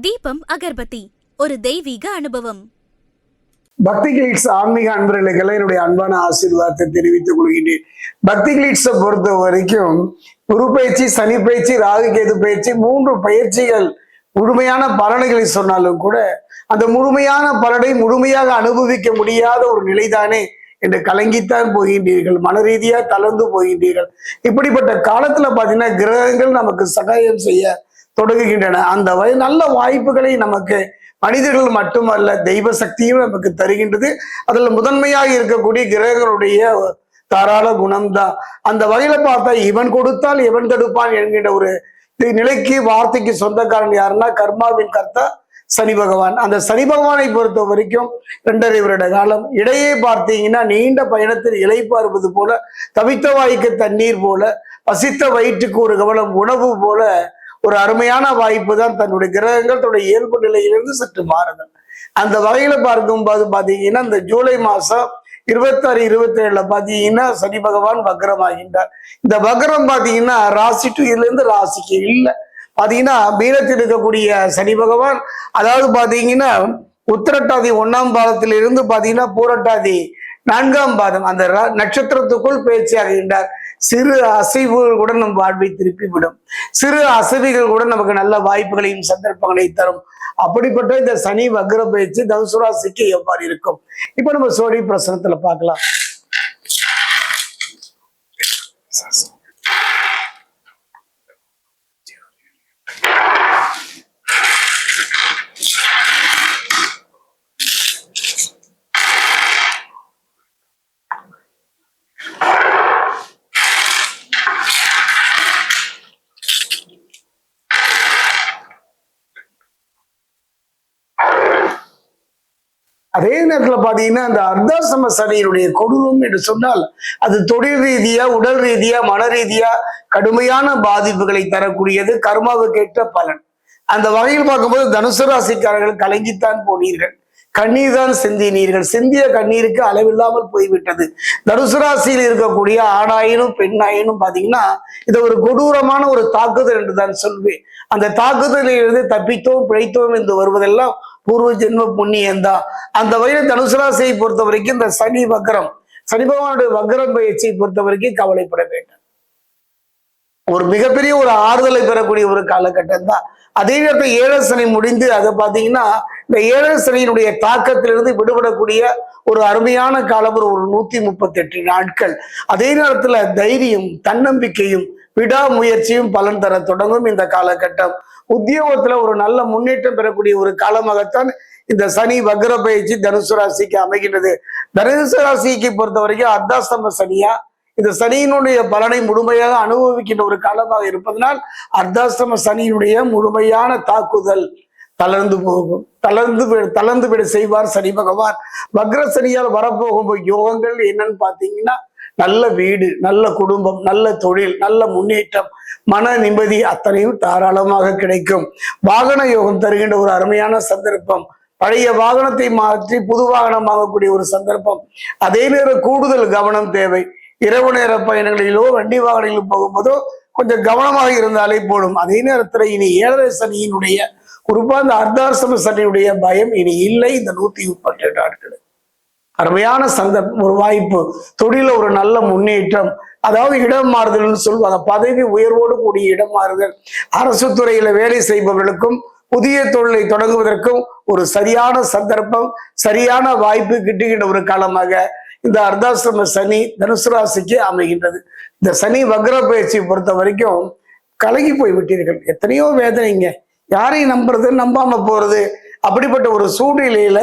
தீபம் அகர்பத்தி ஒரு தெய்வீக அனுபவம். பக்தி கிளீட்ஸ் ஆன்மீக அன்பர்களுக்கு என்னுடைய அன்பான ஆசீர்வாதத்தை தெரிவித்துக் கொள்கிறேன். பக்தி கிளீட்ஸை பொறுத்த வரைக்கும் குரு பயிற்சி, சனி பயிற்சி, ராகு கேது பயிற்சி, 3 பயிற்சிகள் முழுமையான பலன்களை சொன்னாலும் கூட அந்த முழுமையான பலனை முழுமையாக அனுபவிக்க முடியாத ஒரு நிலைதானே என்று கலங்கித்தான் போகின்றீர்கள். மன ரீதியா தளர்ந்து போகின்றீர்கள். இப்படிப்பட்ட காலத்துல பாத்தீங்கன்னா கிரகங்கள் நமக்கு சகாயம் செய்ய தொடங்குகின்றன. அந்த நல்ல வாய்ப்புகளை நமக்கு மனிதர்கள் மட்டுமல்ல தெய்வ சக்தியும் நமக்கு தருகின்றது. அதுல முதன்மையாக இருக்கக்கூடிய கிரகங்களுடைய தாராள குணம்தான். அந்த வகையில பார்த்தா இவன் கொடுத்தால் இவன் தடுப்பான் என்கின்ற ஒரு நிலைக்கு வார்த்தைக்கு சொந்தக்காரன் யாருன்னா கர்மாவின் கர்த்தா சனி பகவான். அந்த சனி பகவானை பொறுத்த வரைக்கும் 2.5 வருட காலம் இடையே பார்த்தீங்கன்னா நீண்ட பயணத்தில் இலை பார்ப்பது போல, தவித்த வாய்க்கு தண்ணீர் போல, பசித்த வயிற்றுக்கு ஒரு கவனம் உணவு போல ஒரு அருமையான வாய்ப்பு தான் தன்னுடைய கிரகங்கள் தன்னுடைய இயல்பு நிலையிலிருந்து சற்று மாறுதல். அந்த வகையில பார்க்கும்போது பாத்தீங்கன்னா இந்த ஜூலை மாசம் 26, 27 பாத்தீங்கன்னா சனி பகவான் வக்ரமாகின்றார். இந்த வக்ரம் பாத்தீங்கன்னா ராசி டு இதுல இருந்து ராசிக்கு இல்லை. பாத்தீங்கன்னா மீனத்தில் இருக்கக்கூடிய சனி பகவான், அதாவது பாத்தீங்கன்னா உத்திரட்டாதி 1ஆம் பாதத்திலிருந்து பாத்தீங்கன்னா பூரட்டாதி 4ஆம் பாதம் அந்த நட்சத்திரத்துக்குள் பயிற்சியாகின்றார். சிறு அசைவுகள் கூட நம் வாழ்வை திருப்பிவிடும். சிறு அசைவுகள் கூட நமக்கு நல்ல வாய்ப்புகளையும் சந்தர்ப்பங்களையும் தரும். அப்படிப்பட்ட இந்த சனி வக்ர பயிற்சி தனுசு ராசிக்கு எவ்வாறு இருக்கும் இப்ப நம்ம சோழி பிரசனத்துல பார்க்கலாம். அதே நேரத்தில் பாத்தீங்கன்னா அந்த அர்த்தாசிரம சனியினுடைய கொடூரம் என்று சொன்னால் அது தொழில் ரீதியா, உடல் ரீதியா, மன ரீதியா கடுமையான பாதிப்புகளை தரக்கூடியது. கர்மாவுக்கு ஏற்ற பலன். அந்த வகையில் பார்க்கும்போது தனுசு ராசிக்காரர்கள் கலங்கித்தான் போனீர்கள். கண்ணீர் தான் சிந்தினீர்கள். சிந்திய கண்ணீருக்கு அளவில்லாமல் போய்விட்டது. தனுசு ராசியில் இருக்கக்கூடிய ஆணாயினும் பெண்ணாயினும் பாத்தீங்கன்னா இது ஒரு கொடூரமான ஒரு தாக்குதல் என்று தான் சொல்வேன். அந்த தாக்குதலிலிருந்து தப்பித்தோம் பிழைத்தோம் என்று வருவதெல்லாம் பூர்வ ஜென்ம புண்ணியம்தான். அந்த வகையில் தனுசு ராசியை பொறுத்த வரைக்கும் இந்த சனி வக்ரம், சனி பகவானுடைய வக்ரம் பயிற்சியை பொறுத்த வரைக்கும் கவலைப்பட வேண்டும். ஒரு மிகப்பெரிய ஒரு ஆறுதலை பெறக்கூடிய ஒரு காலகட்டம் தான். அதே நேரத்தில் 7 சனி முடிந்து அதை பார்த்தீங்கன்னா இந்த 7 சனியினுடைய தாக்கத்திலிருந்து விடுபடக்கூடிய ஒரு அருமையான காலம் ஒரு 138 நாட்கள். அதே நேரத்துல தைரியம், தன்னம்பிக்கையும், விடாமுயற்சியும் பலன் தர தொடங்கும் இந்த காலகட்டம். உத்தியோகத்துல ஒரு நல்ல முன்னேற்றம் பெறக்கூடிய ஒரு காலமாகத்தான் இந்த சனி வக்ர பயிற்சி தனுசு ராசிக்கு அமைகின்றது. தனுசு ராசிக்கு பொறுத்த வரைக்கும் அர்த்தாசிரம சனியா இந்த சனியினுடைய பலனை முழுமையாக அனுபவிக்கின்ற ஒரு காலமாக இருப்பதனால் அர்த்தாசிரம சனியினுடைய முழுமையான தாக்குதல் தளர்ந்து போகும். தளர்ந்து விட செய்வார் சனி பகவான். வக்ர சனியால் வரப்போகும் யோகங்கள் என்னன்னு பாத்தீங்கன்னா நல்ல வீடு, நல்ல குடும்பம், நல்ல தொழில், நல்ல முன்னேற்றம், மன நிம்மதி அத்தனையும் தாராளமாக கிடைக்கும். வாகன யோகம் தருகின்ற ஒரு அருமையான சந்தர்ப்பம். பழைய வாகனத்தை மாற்றி புது வாகனம் வாங்கக்கூடிய ஒரு சந்தர்ப்பம். அதே நேரம் கூடுதல் கவனம் தேவை. இரவு நேர பயணங்களிலோ வண்டி வாகனங்களிலோ போகும்போதோ கொஞ்சம் கவனமாக இருந்தாலே போடும். அதே நேரத்துல இனி 7 சனியினுடைய குறிப்பா இந்த அர்த்தாசிரம சனியுடைய பயம் இனி இல்லை. இந்த 138 நாட்கள் அருமையான சந்தர்ப்பம், ஒரு வாய்ப்பு, தொழில ஒரு நல்ல முன்னேற்றம், அதாவது இடம் மாறுதல்னு சொல்லுவாங்க. பதவி உயர்வோடு கூடிய இடம் மாறுதல். அரசு துறையில வேலை செய்பவர்களுக்கும் புதிய தொழிலை தொடங்குவதற்கும் ஒரு சரியான சந்தர்ப்பம், சரியான வாய்ப்பு கிட்டுகின்ற ஒரு காலமாக இந்த அர்த்தாசிரம சனி தனுசு ராசிக்கு அமைகின்றது. இந்த சனி வக்ர பயிற்சியை பொறுத்த வரைக்கும் கலங்கி போய் விட்டீர்கள். எத்தனையோ வேதனைங்க, யாரையும் நம்புறது, நம்பாம போறது, அப்படிப்பட்ட ஒரு சூழ்நிலையில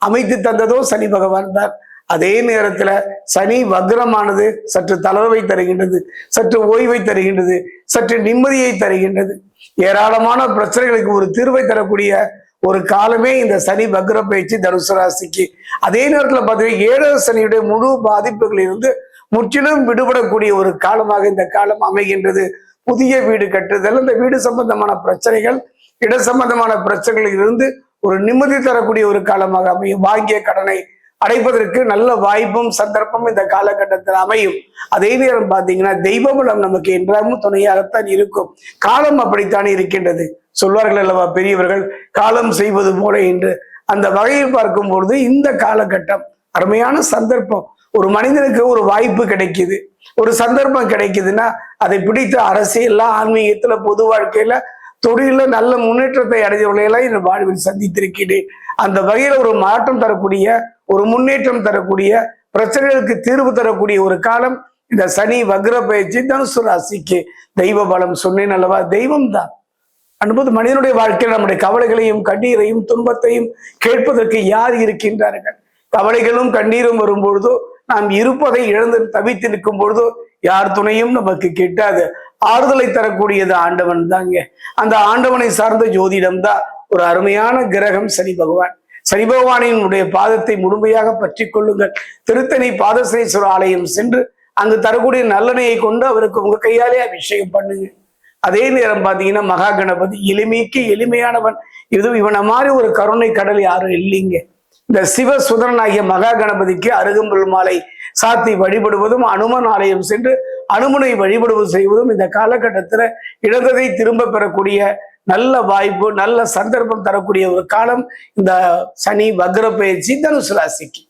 அமைத்து தந்ததோ சனி பகவான் தான். அதே நேரத்துல சனி வக்ரமானது சற்று தளர்வை தருகின்றது, சற்று ஓய்வை தருகின்றது, சற்று நிம்மதியை தருகின்றது. ஏராளமான பிரச்சனைகளுக்கு ஒரு தீர்வை தரக்கூடிய ஒரு காலமே இந்த சனி வக்ர பயிற்சி தனுசு ராசிக்கு. அதே நேரத்துல பார்த்தீங்கன்னா 7 சனியுடைய முழு பாதிப்புகளிலிருந்து முற்றிலும் விடுபடக்கூடிய ஒரு காலமாக இந்த காலம் அமைகின்றது. புதிய வீடு கட்டுதல், இந்த வீடு சம்பந்தமான பிரச்சனைகள், இட சம்பந்தமான பிரச்சனைகளில் இருந்து ஒரு நிம்மதி தரக்கூடிய ஒரு காலமாக அமையும். வாங்கிய கடனை அடைப்பதற்கு நல்ல வாய்ப்பும் சந்தர்ப்பம் இந்த காலகட்டத்தில் அமையும். அதே நேரம் பார்த்தீங்கன்னா தெய்வ பலம் நமக்கு என்றாலும் துணையாகத்தான் இருக்கும். காலம் அப்படித்தான் இருக்கின்றது. சொல்வார்கள் அல்லவா பெரியவர்கள், காலம் செய்வது போல என்று. அந்த வகையில் பார்க்கும் பொழுது இந்த காலகட்டம் அருமையான சந்தர்ப்பம். ஒரு மனிதனுக்கு ஒரு வாய்ப்பு கிடைக்குது, ஒரு சந்தர்ப்பம் கிடைக்குதுன்னா அதை பிடித்த அரசியல்ல, ஆன்மீகத்துல, பொது வாழ்க்கையில, தொழில நல்ல முன்னேற்றத்தை அடைந்தவர்களையெல்லாம் என் வாழ்வில் சந்தித்திருக்கிறேன். அந்த வகையில ஒரு மாற்றம் தரக்கூடிய, ஒரு முன்னேற்றம் தரக்கூடிய, பிரச்சனைகளுக்கு தீர்வு தரக்கூடிய ஒரு காலம் இந்த சனி வக்ர பயிற்சி. தனுசு ராசிக்கு தெய்வ பலம் சொன்னேன் அல்லவா, தெய்வம் தான். அனுபவ மனிதனுடைய வாழ்க்கையில் நம்முடைய கவலைகளையும் கண்ணீரையும் துன்பத்தையும் கேட்பதற்கு யார் இருக்கின்றார்கள்? கவலைகளும் கண்ணீரும் வரும்பொழுதோ, நாம் இருப்பதை இழந்து தவித்து நிற்கும் பொழுதோ யார் துணையும் நமக்கு கிட்டாது. ஆறுதலை தரக்கூடியது ஆண்டவன் தாங்க. அந்த ஆண்டவனை சார்ந்த ஜோதிடம் தான் ஒரு அருமையான கிரகம் சனி பகவான். சனி பகவானினுடைய பாதத்தை முழுமையாக பற்றி கொள்ளுங்கள். திருத்தணி பாதசனீஸ்வரர் ஆலயம் சென்று அங்கு தரக்கூடிய நல்லெண்ணெயை கொண்டு அவருக்கு உங்க கையாலே அபிஷேகம் பண்ணுங்க. அதே நேரம் பார்த்தீங்கன்னா மகா கணபதி எளிமைக்கு எளிமையானவன். இவனை மாதிரி ஒரு கருணை கடல் யாரும் இல்லைங்க. இந்த சிவசுதரனாகிய மகா கணபதிக்கு அருகம்புல் மாலை சாத்தி வழிபடுவதும், அனுமன் ஆலயம் சென்று அனுமனை வழிபடுவது செய்வதும் இந்த காலகட்டத்தில் இழந்ததை திரும்ப பெறக்கூடிய நல்ல வாய்ப்பு, நல்ல சந்தர்ப்பம் தரக்கூடிய ஒரு காலம் இந்த சனி வக்ர பயிற்சி தனுசு ராசிக்கு.